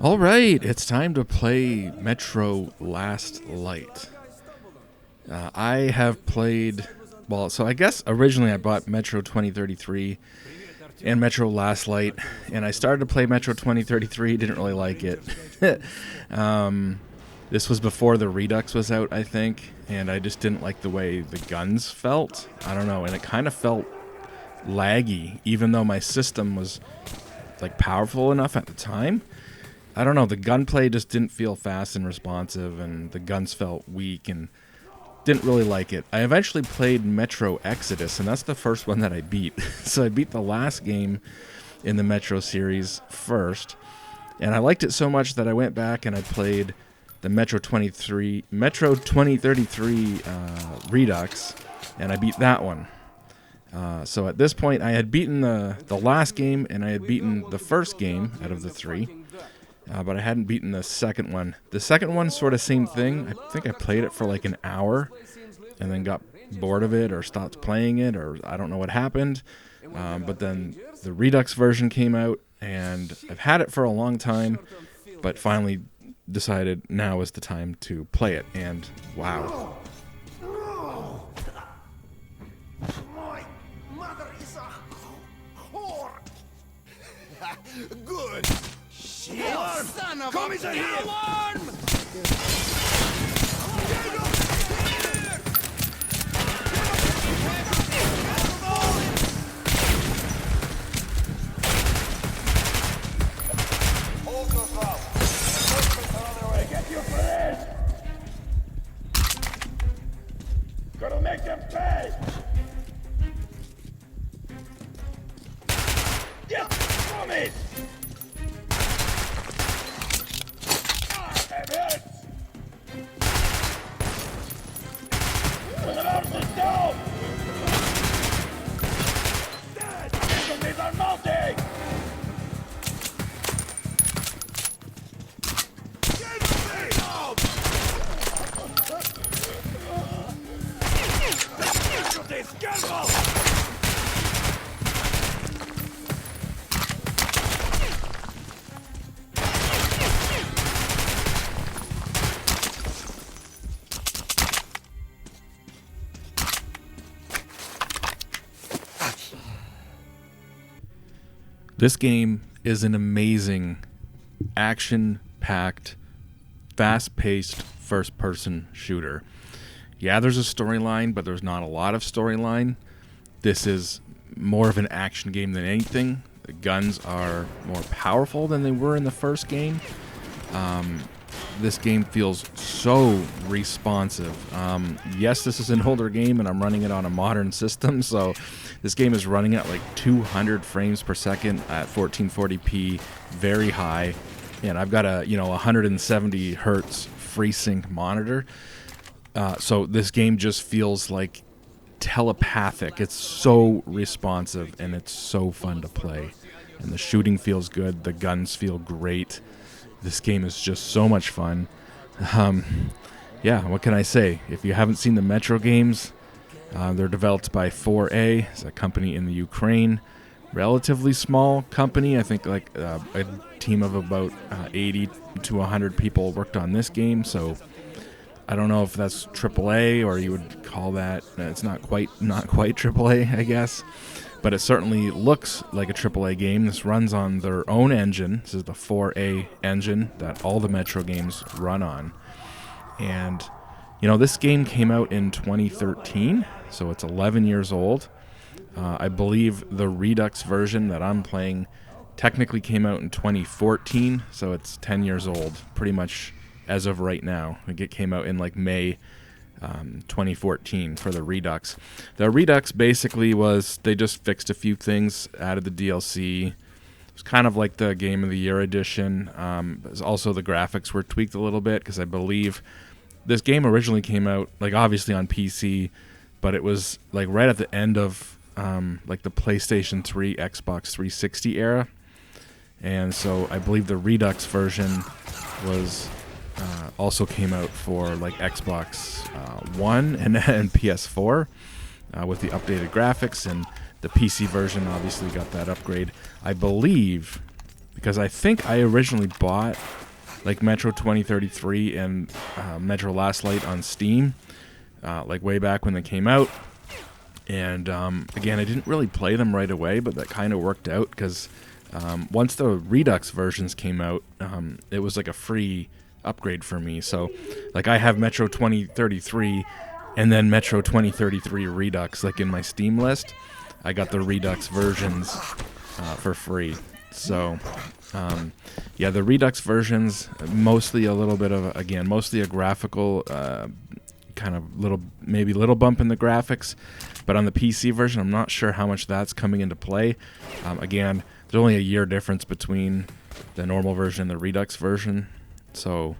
All right, it's time to play Metro Last Light. I have played, well, so I guess originally I bought Metro 2033 and Metro Last Light, and I started to play Metro 2033, didn't really like it. This was before the Redux was out, I think, and I just didn't like the way the guns felt. I don't know, and it kind of felt laggy, even though my system was like powerful enough at the time. I don't know, the gunplay just didn't feel fast and responsive, and the guns felt weak, and didn't really like it. I eventually played Metro Exodus, and that's the first one that I beat. So I beat the last game in the Metro series first, and I liked it so much that I went back and I played the Metro 2033 Redux, and I beat that one. So at this point, I had beaten the last game, and I had beaten the first game out of the three. But I hadn't beaten the second one. The second one, sort of same thing. I think I played it for like an hour and then got bored of it or stopped playing it, or I don't know what happened. But then the Redux version came out, and I've had it for a long time, but finally decided now is the time to play it. And wow. My mother is a whore. Good. Shit, son of a coward! Hold yourself. Another way. Get your friend. Gonna make them pay. Yeah, from it. This game is an amazing, action-packed, fast-paced first-person shooter. Yeah, there's a storyline, but there's not a lot of storyline. This is more of an action game than anything. The guns are more powerful than they were in the first game. This game feels so responsive. Yes, this is an older game, and I'm running it on a modern system, so this game is running at like 200 frames per second at 1440p, very high, and I've got a 170 hertz FreeSync monitor. So this game just feels like telepathic. It's so responsive, and it's so fun to play. And the shooting feels good. The guns feel great. This game is just so much fun. Yeah, what can I say? If you haven't seen the Metro games, they're developed by 4A. It's a company in the Ukraine. Relatively small company. I think like a team of about 80 to 100 people worked on this game. So I don't know if that's AAA or you would call that. It's not quite AAA, I guess. But it certainly looks like a AAA game. This runs on their own engine. This is the 4A engine that all the Metro games run on. And, this game came out in 2013, so it's 11 years old. I believe the Redux version that I'm playing technically came out in 2014, so it's 10 years old, pretty much as of right now. It came out in like May 2014 for the Redux. The Redux basically was, they just fixed a few things, added the DLC. It was kind of like the Game of the Year edition. Also the graphics were tweaked a little bit because I believe this game originally came out like obviously on PC, but it was like right at the end of like the PlayStation 3, Xbox 360 era. And so I believe the Redux version was also came out for like Xbox One and PS4 with the updated graphics, and the PC version obviously got that upgrade. I believe because I think I originally bought like Metro 2033 and Metro Last Light on Steam, like way back when they came out. And again, I didn't really play them right away, but that kind of worked out because once the Redux versions came out, it was like a free upgrade for me. So like I have Metro 2033 and then Metro 2033 Redux like in my Steam list. I got the Redux versions for free. So yeah, the Redux versions, mostly a little bit of, again, mostly a graphical kind of maybe little bump in the graphics. But on the PC version, I'm not sure how much that's coming into play. Again, there's only a year difference between the normal version and the Redux version. So,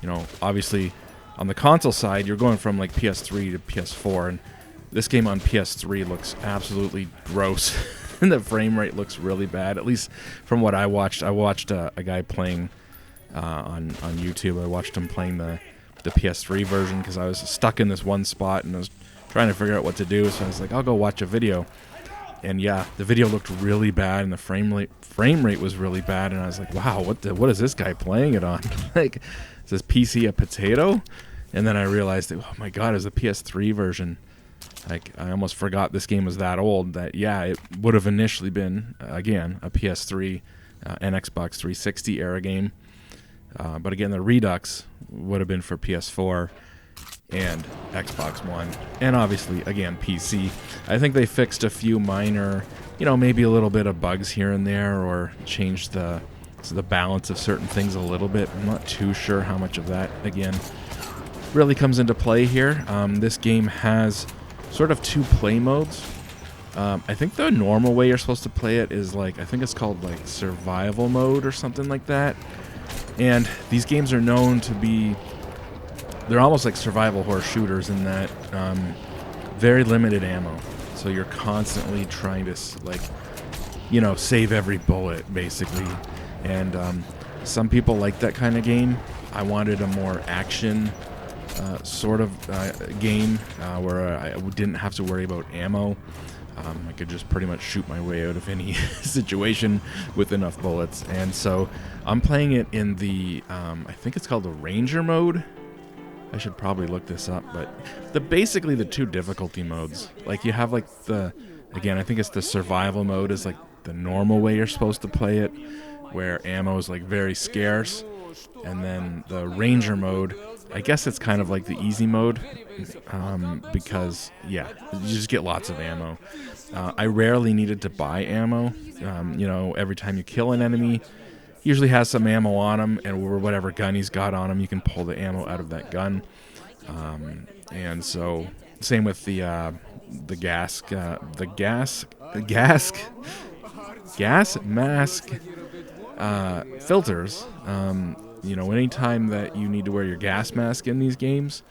you know, obviously on the console side, you're going from like PS3 to PS4, and this game on PS3 looks absolutely gross. And the frame rate looks really bad, at least from what I watched. I watched a guy playing on YouTube. I watched him playing the PS3 version because I was stuck in this one spot and I was trying to figure out what to do. So I was like, I'll go watch a video. And yeah, the video looked really bad and the frame rate was really bad. And I was like, wow, what is this guy playing it on? Like, is this PC a potato? And then I realized that, oh my God, it was the PS3 version. Like, I almost forgot this game was that old. That, yeah, it would have initially been, again, a PS3 and Xbox 360 era game. But again, the Redux would have been for PS4 and Xbox One. And obviously, again, PC. I think they fixed a few minor, you know, maybe a little bit of bugs here and there, or changed the balance of certain things a little bit. I'm not too sure how much of that, again, really comes into play here. This game has sort of two play modes. I think the normal way you're supposed to play it is like, I think it's called like survival mode or something like that. And these games are known to be, they're almost like survival horror shooters in that very limited ammo. So you're constantly trying to, like, you know, save every bullet basically. And some people like that kind of game. I wanted a more action sort of game where I didn't have to worry about ammo. I could just pretty much shoot my way out of any situation with enough bullets. And so I'm playing it in the, I think it's called the Ranger mode. I should probably look this up, but basically the two difficulty modes. Like you have like again, I think it's the survival mode is like the normal way you're supposed to play it, where ammo is like very scarce. And then the Ranger mode, I guess it's kind of like the easy mode, because, yeah, you just get lots of ammo. I rarely needed to buy ammo. You know, every time you kill an enemy, he usually has some ammo on him, and whatever gun he's got on him, you can pull the ammo out of that gun. And so, same with the gas mask filters. You know, anytime that you need to wear your gas mask in these games,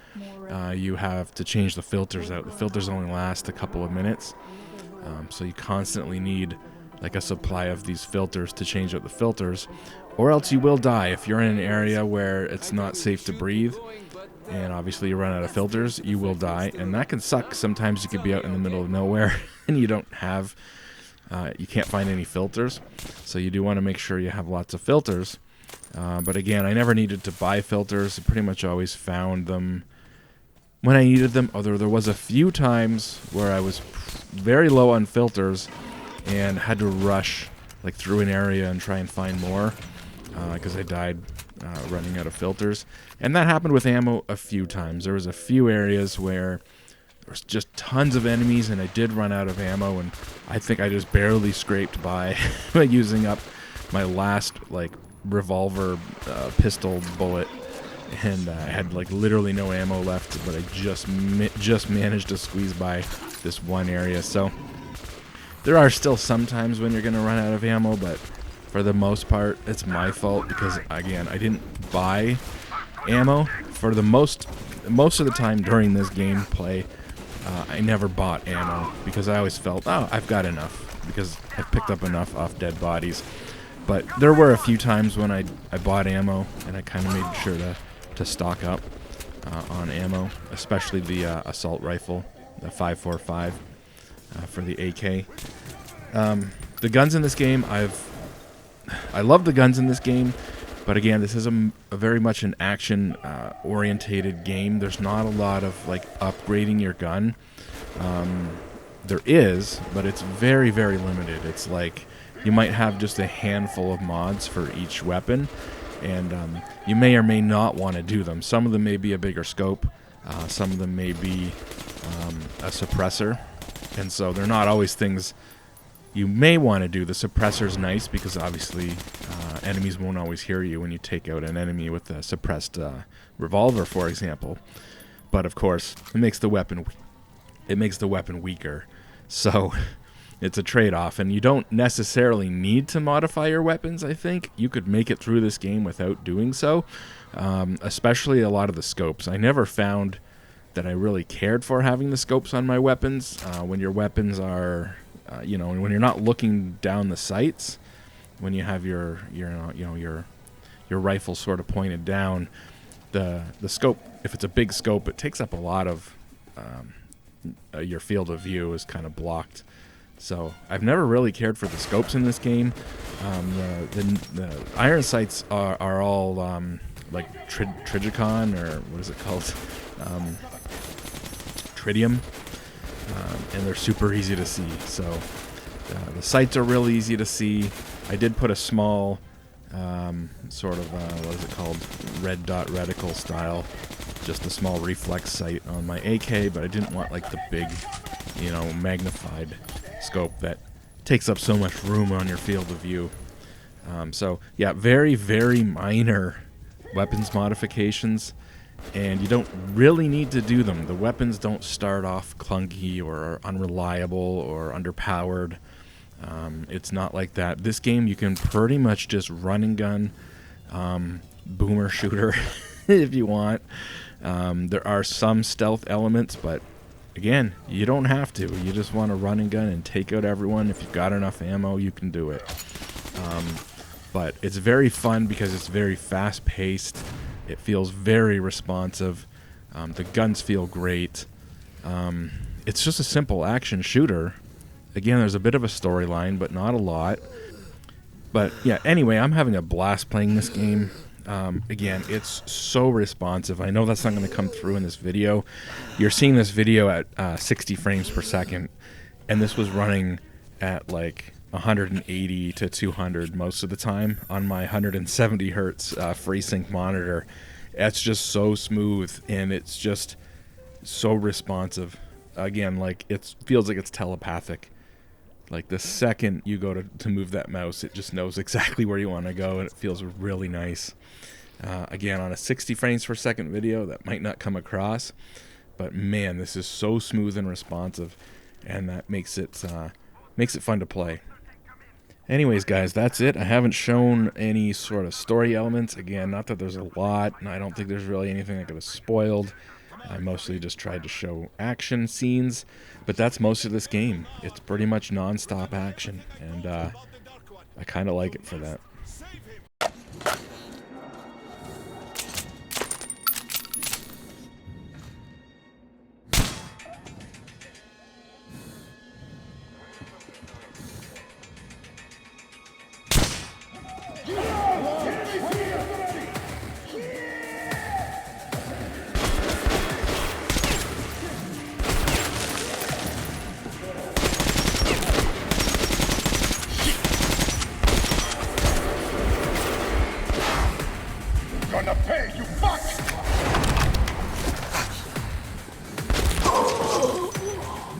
you have to change the filters out. The filters only last a couple of minutes, so you constantly need like a supply of these filters to change out the filters, or else you will die if you're in an area where it's not safe to breathe. And obviously you run out of filters, you will die, and that can suck. Sometimes you could be out in the middle of nowhere and you don't have, you can't find any filters, so you do want to make sure you have lots of filters. But again, I never needed to buy filters. I pretty much always found them when I needed them. Although there was a few times where I was very low on filters and had to rush like through an area and try and find more because I died running out of filters. And that happened with ammo a few times. There was a few areas where there was just tons of enemies and I did run out of ammo, and I think I just barely scraped by using up my last like revolver pistol bullet, and I had like literally no ammo left, but I just managed to squeeze by this one area. So there are still some times when you're gonna run out of ammo, but for the most part it's my fault because, again, I didn't buy ammo for the most of the time during this gameplay. I never bought ammo because I always felt, oh, I've got enough because I've picked up enough off dead bodies. But there were a few times when I bought ammo, and I kind of made sure to stock up on ammo, especially the assault rifle, the 5.45 for the AK. The guns in this game, I love the guns in this game, but again, this is a very much an action orientated game. There's not a lot of like upgrading your gun. There is, but it's very, very limited. It's like you might have just a handful of mods for each weapon, and you may or may not want to do them. Some of them may be a bigger scope. Some of them may be a suppressor, and so they're not always things you may want to do. The suppressor's nice because obviously enemies won't always hear you when you take out an enemy with a suppressed revolver, for example. But of course, it makes the weapon weaker. So it's a trade-off, and you don't necessarily need to modify your weapons. I think you could make it through this game without doing so, especially a lot of the scopes. I never found that I really cared for having the scopes on my weapons. When your weapons are, when you're not looking down the sights, when you have your rifle sort of pointed down, the scope, if it's a big scope, it takes up a lot of your field of view is kind of blocked. So I've never really cared for the scopes in this game. The iron sights are all like Trigicon, or what is it called? Tritium. And they're super easy to see. So the sights are really easy to see. I did put a small sort of, what is it called? Red dot reticle style. Just a small reflex sight on my AK, but I didn't want like the big, magnified scope that takes up so much room on your field of view. So yeah, very, very minor weapons modifications, and you don't really need to do them. The weapons don't start off clunky or unreliable or underpowered. It's not like that. This game, you can pretty much just run and gun, boomer shooter if you want. There are some stealth elements, but again, you don't have to. You just want to run and gun and take out everyone. If you've got enough ammo, you can do it. But it's very fun because it's very fast-paced. It feels very responsive. The guns feel great. It's just a simple action shooter. Again, there's a bit of a storyline, but not a lot. But yeah, anyway, I'm having a blast playing this game. Again, it's so responsive. I know that's not going to come through in this video. You're seeing this video at 60 frames per second, and this was running at like 180 to 200 most of the time on my 170 hertz FreeSync monitor. It's just so smooth, and it's just so responsive. Again, like it feels like it's telepathic. Like the second you go to move that mouse, it just knows exactly where you want to go, and it feels really nice. Again, on a 60 frames per second video, that might not come across, but man, this is so smooth and responsive, and that makes it fun to play. Anyways, guys, that's it. I haven't shown any sort of story elements. Again, not that there's a lot, and I don't think there's really anything that could have spoiled. I mostly just tried to show action scenes, but that's most of this game. It's pretty much non-stop action, and I kind of like it for that. Gonna pay!